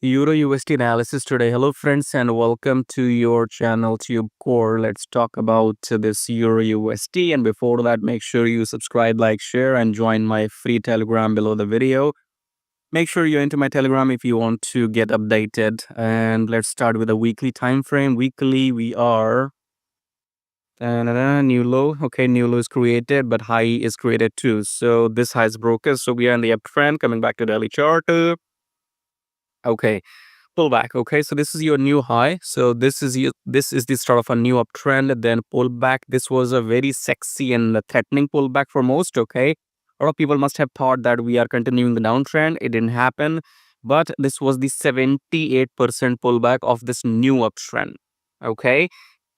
Euro USD analysis today. Hello friends and welcome to your channel TubeCore. Let's talk about this Euro USD, and before that make sure you subscribe, like, share and join my free Telegram below the video. Make sure you're into my Telegram if you want to get updated. And let's start with a weekly time frame. Weekly we are new low. Okay, new low is created, but high is created too. So this high is broken. So we are in the uptrend. Coming back to daily chart. Okay, pullback. Okay, so this is your new high. So this is the start of a new uptrend. Then pullback. This was a very sexy and threatening pullback for most. Okay, a lot of people must have thought that we are continuing the downtrend. It didn't happen, but this was the 78% pullback of this new uptrend. Okay,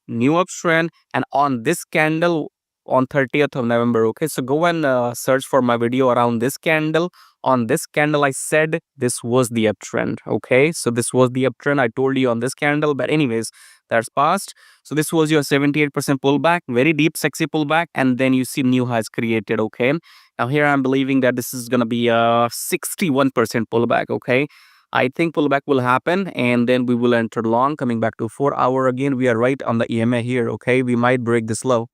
new uptrend, and on this candle on 30th of November. Okay, so go and search for my video around this candle. On this candle I said this was the uptrend. Okay, so this was the uptrend I told you on this candle, but anyways, that's past. So this was your 78% pullback, very deep sexy pullback, and then you see new highs created. Okay, now here I'm believing that this is gonna be a 61% pullback. Okay, I think pullback will happen and then we will enter long. Coming back to 4 hour again, we are right on the EMA here. Okay, we might break this low.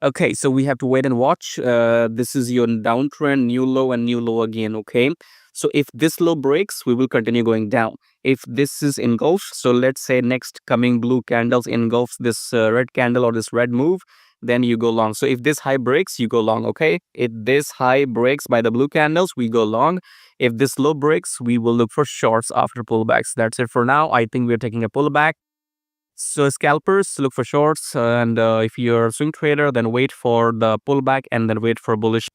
Okay, so we have to wait and watch. This is your downtrend, new low and new low again. Okay, so if this low breaks, we will continue going down. If this is engulfed, so let's say next coming blue candles engulfs this red candle or this red move, then you go long. So if this high breaks, you go long. Okay, if this high breaks by the blue candles, we go long. If this low breaks, we will look for shorts after pullbacks. That's it for now. I think we're taking a pullback. So scalpers, look for shorts, and if you're a swing trader, then wait for the pullback and then wait for bullish,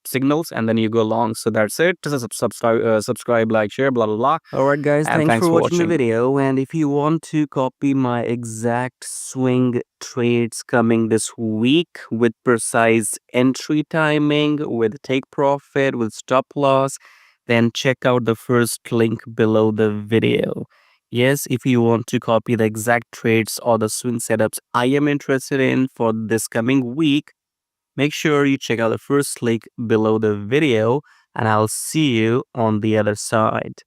signals, and then you go long. So that's it. Just subscribe, like, share, blah blah blah. All right, guys, And thanks for watching the watching. video. And if you want to copy my exact swing trades coming this week with precise entry timing, with take profit, with stop loss, then check out the first link below the video. Yes, if you want to copy the exact trades or the swing setups I am interested in for this coming week, make sure you check out the first link below the video, and I'll see you on the other side.